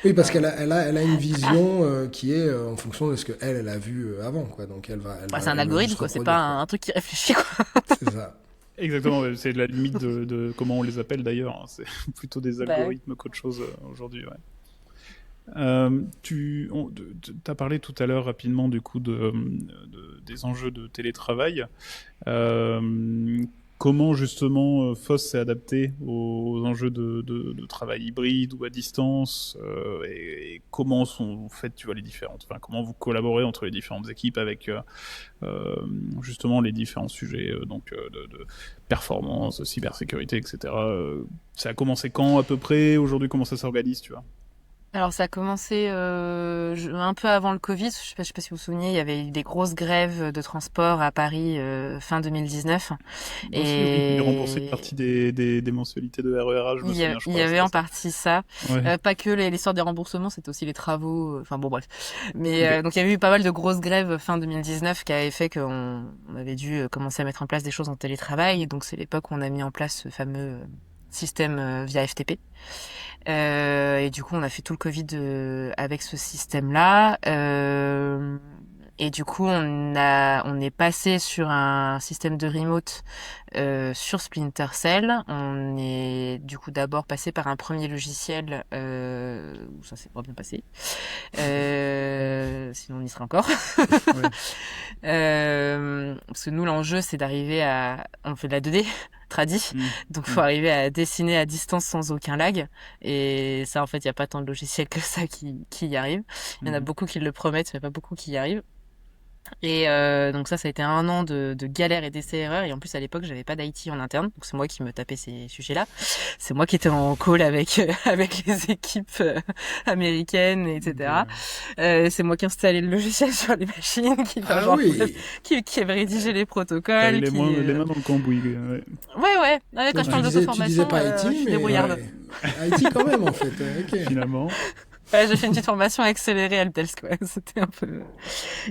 Oui, parce qu'elle a une vision qui est en fonction de ce que elle a vu avant, quoi. Donc c'est un algorithme, quoi. C'est pas un truc qui réfléchit, quoi. C'est ça. Exactement, c'est la limite de comment on les appelle d'ailleurs, hein. C'est plutôt des algorithmes qu'autre chose aujourd'hui, ouais. Tu as parlé tout à l'heure rapidement du coup des enjeux de télétravail. Comment justement FOSS s'est adapté aux enjeux de travail hybride ou à distance, et comment sont faites, tu vois, les différentes, enfin, comment vous collaborez entre les différentes équipes avec justement les différents sujets donc de performance, de cybersécurité, etc. Ça a commencé quand à peu près? Aujourd'hui, comment ça s'organise, tu vois? Alors ça a commencé un peu avant le Covid. Je sais pas si vous vous souvenez, il y avait eu des grosses grèves de transport à Paris fin 2019. Et rembourser une partie des mensualités de RERA, je me souviens. Il y avait en partie ça. Ouais. Pas que l'histoire des remboursements, c'était aussi les travaux. Enfin bon, bref. Mais donc il y avait eu pas mal de grosses grèves fin 2019 qui avaient fait qu'on avait dû commencer à mettre en place des choses en télétravail. Donc c'est l'époque où on a mis en place ce fameux système via FTP. Et du coup, on a fait tout le Covid avec ce système-là. Et du coup, on est passé sur un système de remote sur Splinter Cell. On est du coup d'abord passé par un premier logiciel où ça s'est pas bien passé. Sinon, on y serait encore. Ouais. Parce que nous, l'enjeu, c'est d'arriver on fait de la 2D tradi, donc faut arriver à dessiner à distance sans aucun lag. Et ça, en fait, il y a pas tant de logiciels que ça qui y arrivent. Il y en a beaucoup qui le promettent, mais pas beaucoup qui y arrivent. Et donc ça a été 1 an de galère et d'essais-erreurs. Et en plus, à l'époque, j'avais pas d'IT en interne, donc c'est moi qui me tapais ces sujets-là. C'est moi qui étais en call avec les équipes américaines, etc. C'est moi qui installais le logiciel sur les machines, qui avait rédigé les protocoles, les mains dans le cambouis. Ouais. Quand je parle d'auto-formation, tu disais pas IT, je suis mais débrouillarde. IT quand même, en fait. Okay. Finalement. Ouais, j'ai fait une petite formation accélérée à Helpdesk, ouais. C'était un peu...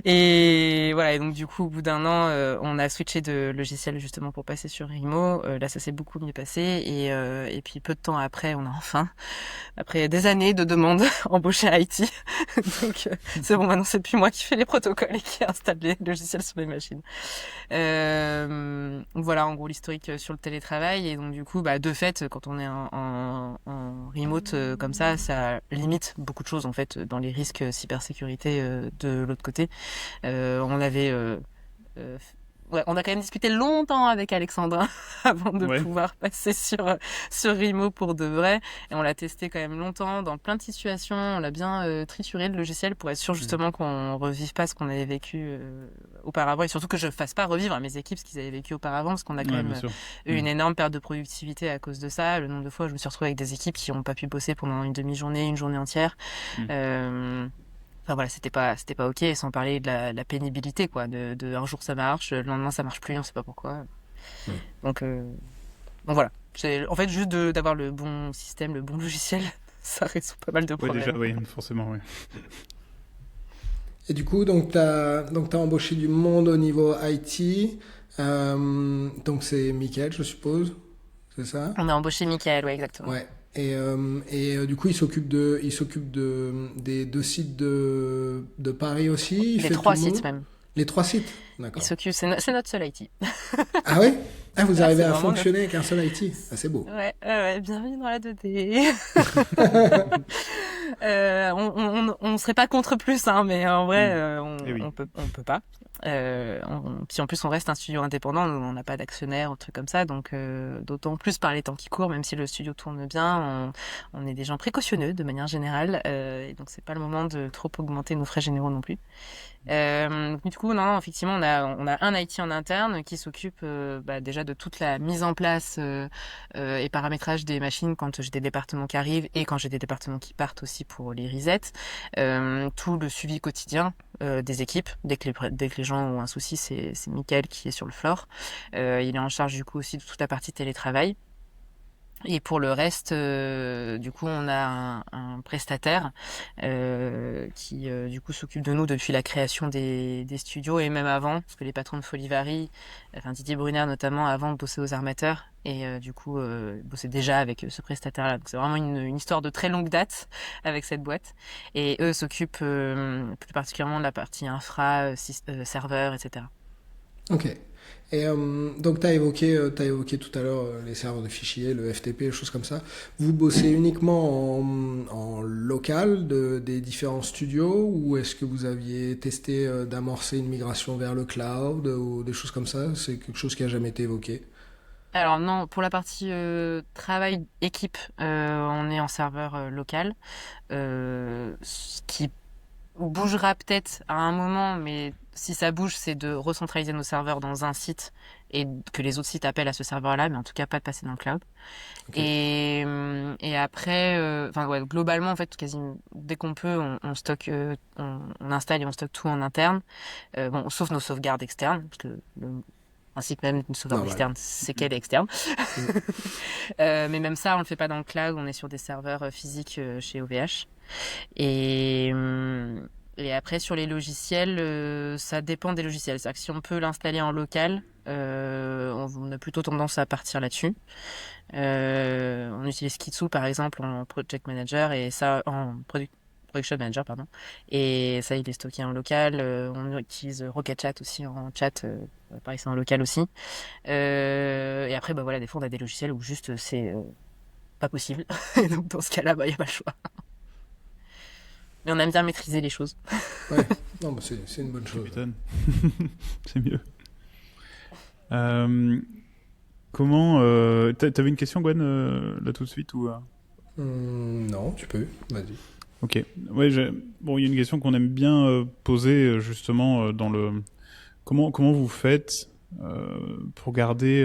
Et voilà, et donc du coup, au bout d'1 an, on a switché de logiciel justement pour passer sur Rimo. Là, ça s'est beaucoup mieux passé. Et puis peu de temps après, on a enfin, après des années de demandes, embauché à IT. Donc c'est bon, maintenant c'est plus moi qui fais les protocoles et qui installe les logiciels sur les machines. voilà, en gros, l'historique sur le télétravail. Et donc, du coup, de fait, quand on est en remote comme ça limite beaucoup de choses, en fait, dans les risques cybersécurité de l'autre côté. On avait... ouais, on a quand même discuté longtemps avec Alexandrin avant de pouvoir passer sur Rimo pour de vrai. Et on l'a testé quand même longtemps dans plein de situations. On l'a bien trituré le logiciel pour être sûr justement qu'on revive pas ce qu'on avait vécu auparavant et surtout que je fasse pas revivre à mes équipes ce qu'ils avaient vécu auparavant parce qu'on a quand même eu une énorme perte de productivité à cause de ça. Le nombre de fois où je me suis retrouvée avec des équipes qui n'ont pas pu bosser pendant une demi-journée, une journée entière. Enfin voilà, c'était pas ok, et sans parler de la pénibilité, quoi, de un jour ça marche, le lendemain ça marche plus, on sait pas pourquoi. Donc voilà, c'est en fait juste d'avoir le bon système, le bon logiciel, ça résout pas mal de problèmes. Déjà, oui, forcément, oui. Et du coup, donc t'as embauché du monde au niveau IT, donc c'est Mickaël, je suppose, c'est ça? On a embauché Mickaël, ouais, exactement. Ouais. Et du coup, il s'occupe des 2 sites de Paris aussi. Les 3 sites même. Les 3 sites, d'accord. Il s'occupe, c'est notre seul IT. Ah ouais? Ah, vous arrivez à fonctionner avec un seul IT? Ah, c'est beau. Ouais, bienvenue dans la 2D. On serait pas contre plus, hein, mais en vrai, on peut pas. Puis en plus, on reste un studio indépendant, on n'a pas d'actionnaire, un truc comme ça, donc d'autant plus par les temps qui courent, même si le studio tourne bien, on est des gens précautionneux de manière générale, et donc c'est pas le moment de trop augmenter nos frais généraux non plus. Du coup, non, effectivement, on a un IT en interne qui s'occupe déjà de toute la mise en place et paramétrage des machines quand j'ai des départements qui arrivent et quand j'ai des départements qui partent aussi pour les resets. Tout le suivi quotidien des équipes. Dès que les gens ont un souci, c'est Mickaël qui est sur le floor. Il est en charge du coup aussi de toute la partie télétravail. Et pour le reste, du coup, on a un prestataire qui, du coup, s'occupe de nous depuis la création des studios et même avant, parce que les patrons de Folivari, enfin Didier Brunner notamment, avant bossait aux armateurs et du coup, bossait déjà avec ce prestataire-là. Donc c'est vraiment une histoire de très longue date avec cette boîte. Et eux s'occupent plus particulièrement de la partie infra, serveur, etc. Ok. Et donc t'as évoqué tout à l'heure les serveurs de fichiers, le FTP, les choses comme ça. Vous bossez uniquement en local des différents studios ou est-ce que vous aviez testé d'amorcer une migration vers le cloud ou des choses comme ça? C'est quelque chose qui a jamais été évoqué? Alors non, pour la partie travail équipe, on est en serveur local, ce qui bougera peut-être à un moment, mais si ça bouge, c'est de recentraliser nos serveurs dans un site et que les autres sites appellent à ce serveur-là, mais en tout cas pas de passer dans le cloud. Okay. Et après, globalement, en fait, quasiment dès qu'on peut, on stocke, on installe et on stocke tout en interne, sauf nos sauvegardes externes, parce que le principe même d'une sauvegarde externe, c'est qu'elle est externe. Mais même ça, on le fait pas dans le cloud, on est sur des serveurs physiques chez OVH. Et après, sur les logiciels, ça dépend des logiciels. C'est-à-dire que si on peut l'installer en local, on a plutôt tendance à partir là-dessus. On utilise Kitsu, par exemple, en Project Manager, et ça, en Production Manager, pardon. Et ça, il est stocké en local. On utilise Rocket Chat aussi en chat. Pareil, c'est en local aussi. Et après, des fois, on a des logiciels où juste c'est pas possible. Et donc, dans ce cas-là, il n'y a pas le choix. Mais on aime bien maîtriser les choses. Ouais, non, mais c'est une bonne chose. C'est mieux. Comment t'avais une question, Gwen, là tout de suite ou non, tu peux, vas-y. Ok. Ouais, il y a une question qu'on aime bien poser justement dans le. Comment vous faites pour garder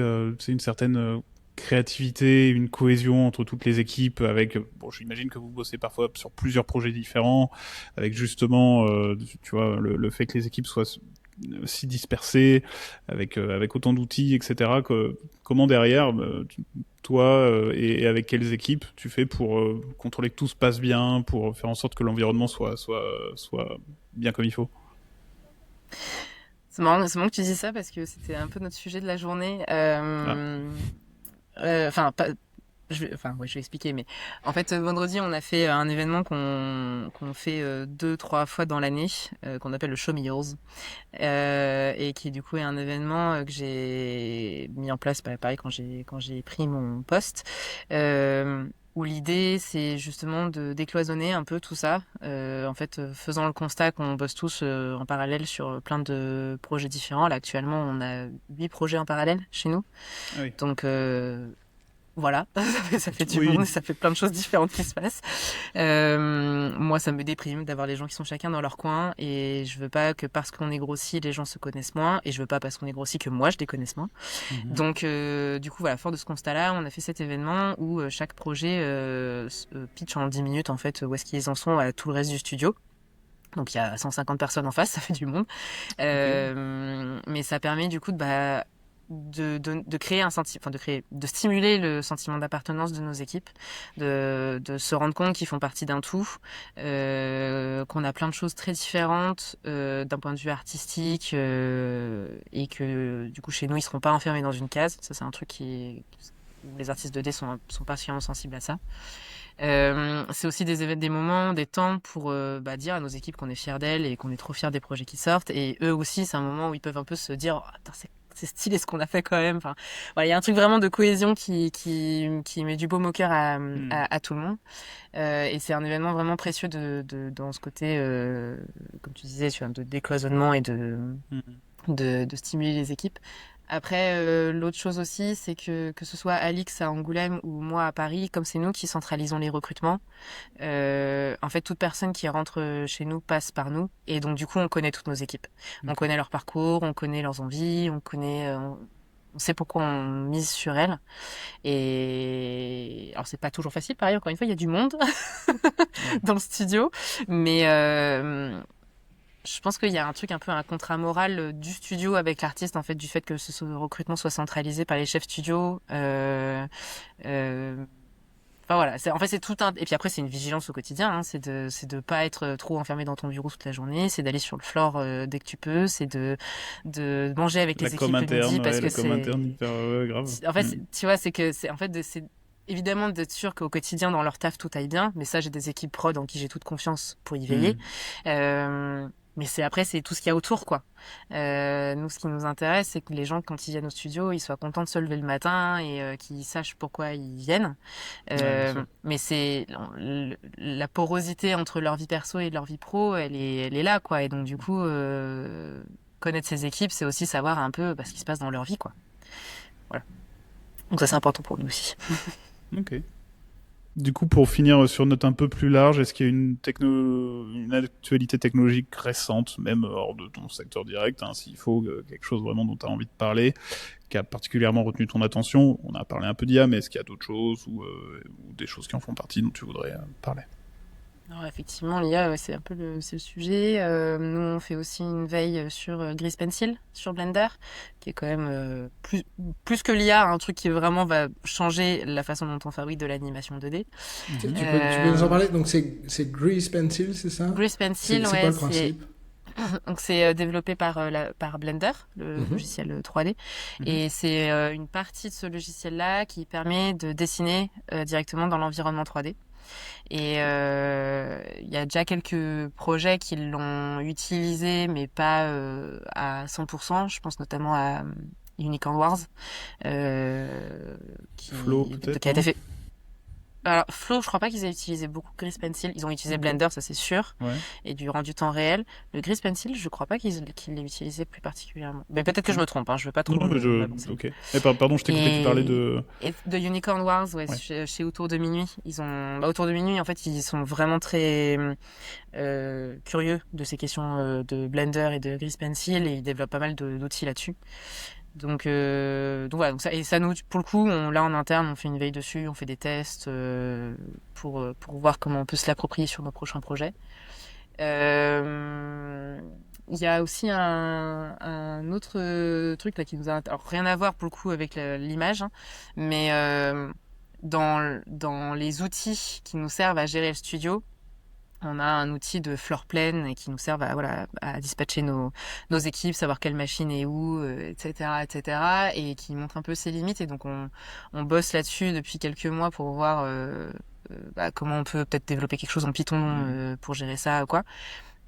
une certaine créativité, une cohésion entre toutes les équipes avec, j'imagine que vous bossez parfois sur plusieurs projets différents, avec justement, tu vois, le fait que les équipes soient si dispersées, avec autant d'outils, etc. Comment derrière, toi et avec quelles équipes tu fais pour contrôler que tout se passe bien, pour faire en sorte que l'environnement soit bien comme il faut? C'est marrant que tu dis ça parce que c'était un peu notre sujet de la journée. je vais expliquer, mais en fait, vendredi, on a fait un événement qu'on fait 2-3 fois dans l'année, qu'on appelle le Show Me Yours, et qui du coup est un événement que j'ai mis en place, pareil quand j'ai pris mon poste, où l'idée c'est justement de décloisonner un peu tout ça, en fait, faisant le constat qu'on bosse tous en parallèle sur plein de projets différents. Là, actuellement, on a 8 projets en parallèle chez nous, Ah oui. donc voilà, ça fait du Oui. monde, ça fait plein de choses différentes qui se passent. Moi, ça me déprime d'avoir les gens qui sont chacun dans leur coin, et je veux pas que parce qu'on est grossi, les gens se connaissent moins, et je veux pas parce qu'on est grossi que moi je les connaisse moins. Donc, du coup, voilà, fort de ce constat-là, on a fait cet événement où chaque projet pitch en 10 minutes, en fait, où est-ce qu'ils en sont à tout le reste du studio. Donc, il y a 150 personnes en face, ça fait du monde. Mais ça permet, du coup, de créer un sentiment, de stimuler le sentiment d'appartenance de nos équipes, de se rendre compte qu'ils font partie d'un tout, qu'on a plein de choses très différentes d'un point de vue artistique, et que du coup chez nous ils seront pas enfermés dans une case. Ça c'est un truc où les artistes 2D sont particulièrement sensibles à ça. C'est aussi des moments, des temps pour dire à nos équipes qu'on est fiers d'elles et qu'on est trop fiers des projets qui sortent, et eux aussi c'est un moment où ils peuvent un peu se dire oh, attends, c'est stylé ce qu'on a fait quand même. Enfin, voilà, il y a un truc vraiment de cohésion qui met du baume au cœur à tout le monde. Et c'est un événement vraiment précieux dans ce côté, comme tu disais, de décloisonnement et de stimuler les équipes. Après, l'autre chose aussi, c'est que ce soit Alix à Angoulême ou moi à Paris, comme c'est nous qui centralisons les recrutements, en fait, toute personne qui rentre chez nous passe par nous, et donc du coup, on connaît toutes nos équipes. On connaît leur parcours, on connaît leurs envies, on sait pourquoi on mise sur elles. Et alors, c'est pas toujours facile. Pareil, encore une fois, il y a du monde dans le studio, mais je pense qu'il y a un truc un peu un contrat moral du studio avec l'artiste, en fait, du fait que ce recrutement soit centralisé par les chefs studio. Enfin voilà, en fait c'est tout un, et puis après c'est une vigilance au quotidien, hein. C'est de pas être trop enfermé dans ton bureau toute la journée, c'est d'aller sur le floor dès que tu peux, c'est de manger avec les équipes le midi parce que la com interne hyper grave. En fait, tu vois, c'est évidemment d'être sûr qu'au quotidien dans leur taf tout aille bien, mais ça j'ai des équipes prod en qui j'ai toute confiance pour y veiller. Mais c'est tout ce qu'il y a autour, quoi. Nous, ce qui nous intéresse, c'est que les gens, quand ils viennent au studio, ils soient contents de se lever le matin et qu'ils sachent pourquoi ils viennent. Mais c'est la porosité entre leur vie perso et leur vie pro, elle est là, quoi. Et donc, du coup, connaître ses équipes, c'est aussi savoir un peu ce qui se passe dans leur vie, quoi. Voilà. Donc ça, c'est important pour nous aussi. Ok. Du coup, pour finir sur une note un peu plus large, est-ce qu'il y a une actualité technologique récente, même hors de ton secteur direct, hein, s'il faut quelque chose vraiment dont tu as envie de parler, qui a particulièrement retenu ton attention? On a parlé un peu d'IA, mais est-ce qu'il y a d'autres choses ou des choses qui en font partie dont tu voudrais parler? Alors effectivement, l'IA, c'est un peu c'est le sujet. Nous, on fait aussi une veille sur Grease Pencil, sur Blender, qui est quand même plus que l'IA, un truc qui vraiment va changer la façon dont on fabrique de l'animation 2D. Tu peux nous en parler? Donc c'est Grease Pencil, c'est ça? Grease Pencil, c'est ouais, quoi le principe? Donc c'est développé par Blender, le logiciel 3D, et c'est une partie de ce logiciel-là qui permet de dessiner directement dans l'environnement 3D. Et il y a déjà quelques projets qui l'ont utilisé, mais pas à 100%. Je pense notamment à Unicorn Wars, Flow, peut-être, qui a été fait. Alors, Flow, je crois pas qu'ils aient utilisé beaucoup Grease Pencil. Ils ont utilisé Blender, ça c'est sûr, et du rendu temps réel. Le Grease Pencil, je crois pas qu'ils l'aient utilisé plus particulièrement. Mais peut-être que je me trompe, hein, je veux pas trop m'avancer. Ok. Pardon, je t'écoutais, tu parlais de... Et de Unicorn Wars, chez Autour de Minuit. Autour de Minuit, en fait, ils sont vraiment très curieux de ces questions de Blender et de Grease Pencil, et ils développent pas mal d'outils là-dessus. Donc voilà, et ça nous, pour le coup, là en interne, on fait une veille dessus, on fait des tests pour voir comment on peut se l'approprier sur nos prochains projets. Il y a aussi un autre truc là qui nous a, alors rien à voir pour le coup avec l'image, hein, mais dans les outils qui nous servent à gérer le studio, On a un outil de floor plan et qui nous sert à dispatcher nos équipes, savoir quelle machine est où, etc., et qui montre un peu ses limites. Et donc, on bosse là-dessus depuis quelques mois pour voir comment on peut peut-être développer quelque chose en Python pour gérer ça, quoi.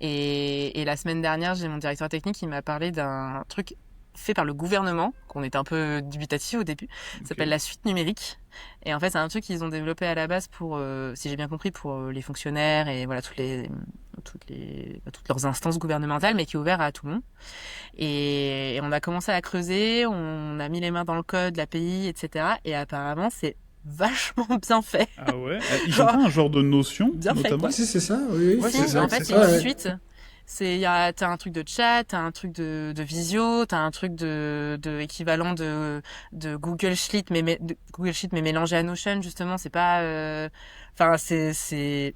Et la semaine dernière, j'ai mon directeur technique qui m'a parlé d'un truc fait par le gouvernement, qu'on était un peu dubitatif au début. Ça s'appelle la suite numérique. Et en fait, c'est un truc qu'ils ont développé à la base pour, si j'ai bien compris, pour les fonctionnaires et voilà toutes leurs instances gouvernementales, mais qui est ouvert à tout le monde. Et on a commencé à creuser, on a mis les mains dans le code, l'API, etc. Et apparemment, c'est vachement bien fait. Ah ouais. Ils ont pas un genre de notion, bien notamment. Fait, quoi. Si, c'est ça. Oui. Ouais, c'est ça. En fait, c'est une suite. T'as un truc de chat, t'as un truc de visio, t'as un truc de équivalent de Google Sheet, mais mélangé à Notion, justement. C'est pas, enfin, c'est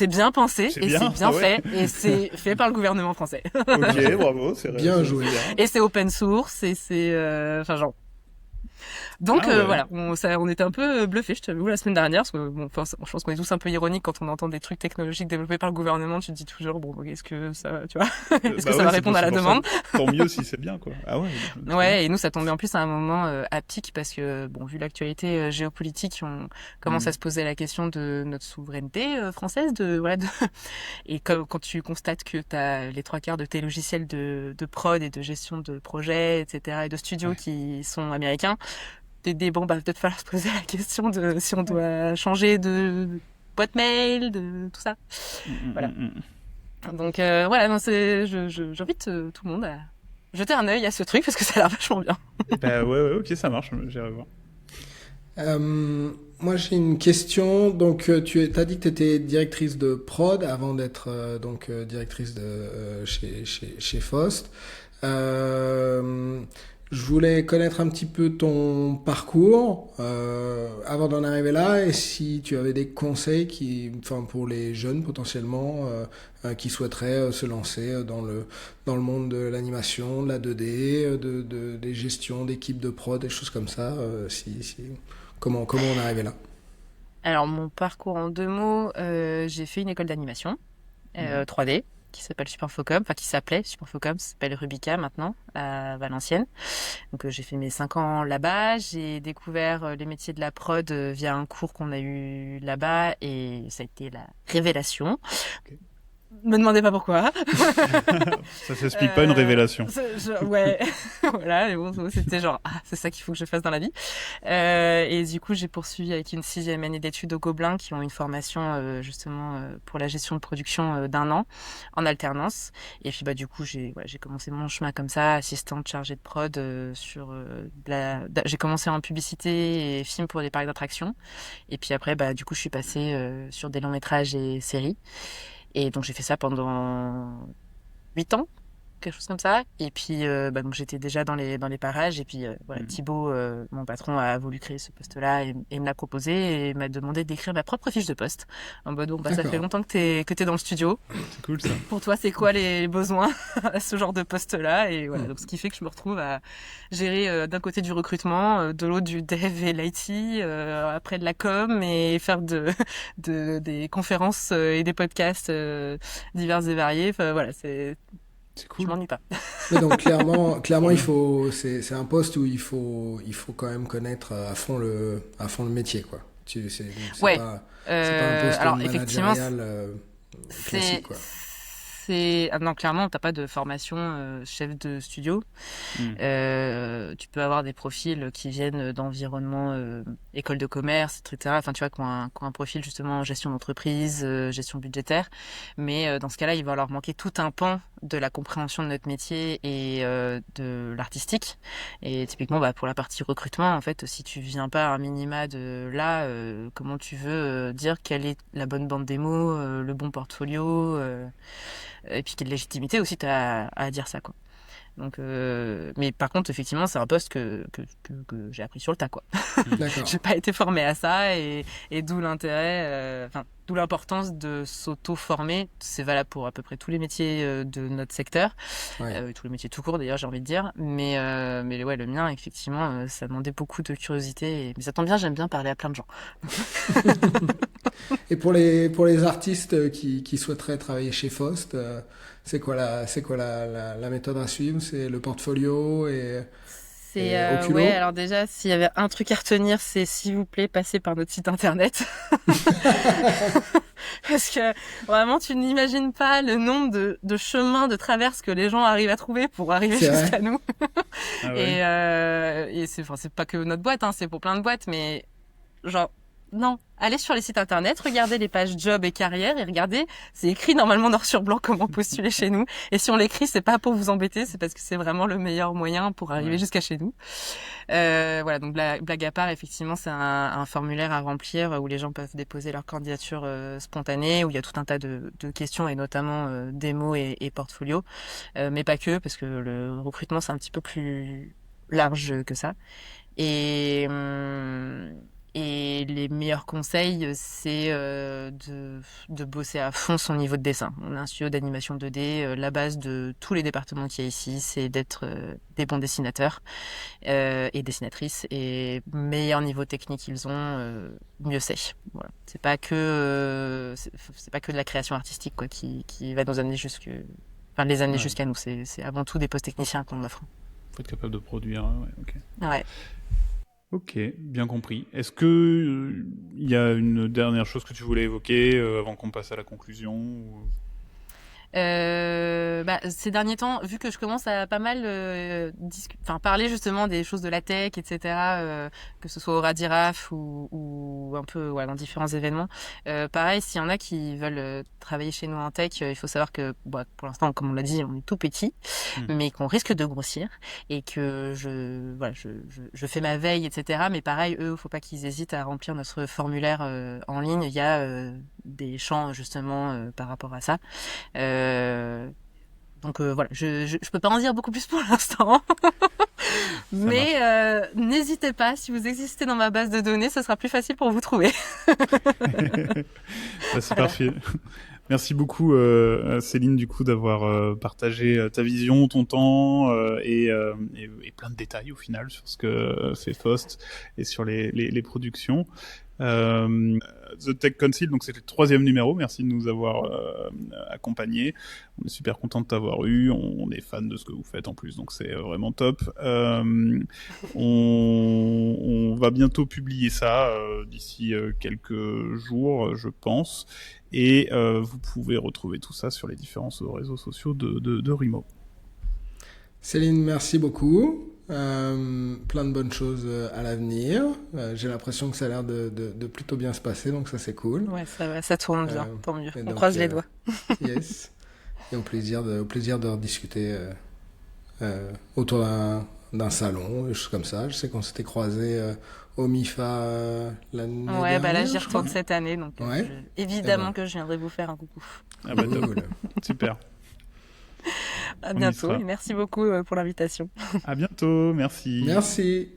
bien pensé c'est bien fait et c'est fait par le gouvernement français. Ok, bravo, c'est bien joué. Et c'est open source et c'est, enfin, genre. Donc voilà, on était un peu bluffés, je t'avoue, la semaine dernière, parce que je pense qu'on est tous un peu ironiques quand on entend des trucs technologiques développés par le gouvernement. Tu te dis toujours, bon, est-ce que ça, tu vois, est-ce que ça va répondre à la demande? Tant mieux si c'est bien, quoi. Ah ouais. Ouais, et nous, ça tombait en plus à un moment à pic parce que, bon, vu l'actualité géopolitique, on commence à se poser la question de notre souveraineté française, et quand tu constates que t'as les 3/4 de tes logiciels de prod et de gestion de projet, etc., et de studios qui sont américains, bon, peut-être falloir se poser la question de si on doit changer de boîte mail, de tout ça. Voilà. Donc, voilà, non, j'invite tout le monde à jeter un œil à ce truc parce que ça a l'air vachement bien. Bah ouais, ok, ça marche, j'irai voir. Moi, j'ai une question. Donc, tu as dit que tu étais directrice de prod avant d'être directrice de chez Faust. Je voulais connaître un petit peu ton parcours avant d'en arriver là et si tu avais des conseils pour les jeunes potentiellement qui souhaiteraient se lancer dans le monde de l'animation, de la 2D, des gestions d'équipes de prod, des choses comme ça. Comment on est arrivé là? Alors mon parcours en 2 mots, j'ai fait une école d'animation 3D. Qui s'appelle Superfocom, enfin qui s'appelait Superfocom, ça s'appelle Rubica maintenant, à Valenciennes. Donc j'ai fait mes 5 ans là-bas, j'ai découvert les métiers de la prod via un cours qu'on a eu là-bas et ça a été la révélation. Okay. Me demandez pas pourquoi. Ça s'explique pas une révélation. Ouais, voilà, mais bon, c'était genre, c'est ça qu'il faut que je fasse dans la vie. Et du coup, j'ai poursuivi avec une 6e année d'études au Gobelin, qui ont une formation justement pour la gestion de production d'1 an en alternance. Et puis du coup, j'ai commencé mon chemin comme ça, assistante chargée de prod j'ai commencé en publicité et film pour des parcs d'attractions. Et puis après, du coup, je suis passée sur des longs métrages et séries. Et donc j'ai fait ça pendant 8 ans, quelque chose comme ça. Et puis donc j'étais déjà dans les parages. Et puis Thibaut, mon patron, a voulu créer ce poste-là et me l'a proposé et m'a demandé d'écrire ma propre fiche de poste. En mode ça fait longtemps que t'es dans le studio. C'est cool ça. Pour toi, c'est quoi les besoins à ce genre de poste-là? Et voilà, donc ce qui fait que je me retrouve à gérer d'un côté du recrutement, de l'autre du dev et l'IT, après de la com et faire des conférences et des podcasts divers et variés. Enfin voilà, c'est cool. Je m'ennuie pas. Mais donc clairement c'est un poste où il faut quand même connaître à fond le métier quoi. C'est pas un poste alors managérial classique quoi. Non, clairement, t'as pas de formation chef de studio. Tu peux avoir des profils qui viennent d'environnements école de commerce, etc. Enfin, tu vois, qui ont un profil justement gestion d'entreprise, gestion budgétaire. Mais dans ce cas-là, il va leur manquer tout un pan de la compréhension de notre métier et de l'artistique. Et typiquement, pour la partie recrutement, en fait, si tu viens pas un minima de là, comment tu veux dire quelle est la bonne bande démo, le bon portfolio et puis quelle légitimité aussi t'as à dire ça quoi. Donc mais par contre effectivement c'est un poste que j'ai appris sur le tas quoi. J'ai pas été formée à ça et d'où l'intérêt d'où l'importance de s'auto-former. C'est valable pour à peu près tous les métiers de notre secteur, tous les métiers tout court d'ailleurs, j'ai envie de dire. Mais ouais, le mien, effectivement, ça demandait beaucoup de curiosité. Mais ça tombe bien, j'aime bien parler à plein de gens. Et pour les artistes qui souhaiteraient travailler chez Faust, c'est quoi la méthode à suivre? C'est le portfolio et Oculo? Ouais, alors déjà, s'il y avait un truc à retenir, c'est s'il vous plaît, passez par notre site internet. Parce que vraiment, tu n'imagines pas le nombre de chemins de traverse que les gens arrivent à trouver pour arriver jusqu'à nous. Ah ouais. Et c'est pas que notre boîte, hein, c'est pour plein de boîtes, mais genre, non, allez sur les sites internet, regardez les pages job et carrière et regardez, c'est écrit normalement noir sur blanc comment postuler chez nous. Et si on l'écrit, c'est pas pour vous embêter, c'est parce que c'est vraiment le meilleur moyen pour arriver jusqu'à chez nous. Voilà, donc blague à part, effectivement, c'est un formulaire à remplir où les gens peuvent déposer leur candidature spontanée, où il y a tout un tas de questions et notamment démo et portfolio, mais pas que, parce que le recrutement c'est un petit peu plus large que ça. Et les meilleurs conseils, c'est de bosser à fond son niveau de dessin. On a un studio d'animation 2D. La base de tous les départements qu'il y a ici, c'est d'être des bons dessinateurs et dessinatrices. Et meilleur niveau technique ils ont, mieux c'est. Voilà. C'est pas que de la création artistique quoi qui va nous amener les amener jusqu'à nous. C'est avant tout des postes techniciens qu'on offre. Faut être capable de produire. Ouais, ok. Ouais. Ok, bien compris. Est-ce que y a une dernière chose que tu voulais évoquer avant qu'on passe à la conclusion ou... Ces derniers temps, vu que je commence à pas mal parler justement des choses de la tech, etc., que ce soit au Radiraf ou un peu dans différents événements. Pareil, s'il y en a qui veulent travailler chez nous en tech, il faut savoir que pour l'instant, comme on l'a dit, on est tout petit, mais qu'on risque de grossir et que je fais ma veille, etc. Mais pareil, eux, faut pas qu'ils hésitent à remplir notre formulaire en ligne. Il y a des champs justement par rapport à ça. Donc voilà, je peux pas en dire beaucoup plus pour l'instant. Mais n'hésitez pas, si vous existez dans ma base de données, ce sera plus facile pour vous trouver. C'est parfait. Merci beaucoup Céline du coup d'avoir partagé ta vision, ton temps et plein de détails au final sur ce que fait Faust et sur les productions. The Tech Council, donc c'était le 3e numéro. Merci de nous avoir accompagnés. On est super content de t'avoir eu. On est fan de ce que vous faites en plus, donc c'est vraiment top. On va bientôt publier ça d'ici quelques jours, je pense. Et vous pouvez retrouver tout ça sur les différents réseaux sociaux de Rimo. Céline, merci beaucoup. Plein de bonnes choses à l'avenir. J'ai l'impression que ça a l'air de plutôt bien se passer, donc ça c'est cool. Ouais, ça va, ça tourne bien, tant mieux. On croise les doigts. Yes. Et au plaisir de rediscuter autour d'un salon, des choses comme ça. Je sais qu'on s'était croisés au MIFA l'année dernière. Là j'y retourne cette année, donc évidemment que je viendrai vous faire un coucou. Ah bah cool. Super. À bientôt et merci beaucoup pour l'invitation. À bientôt, merci. Merci.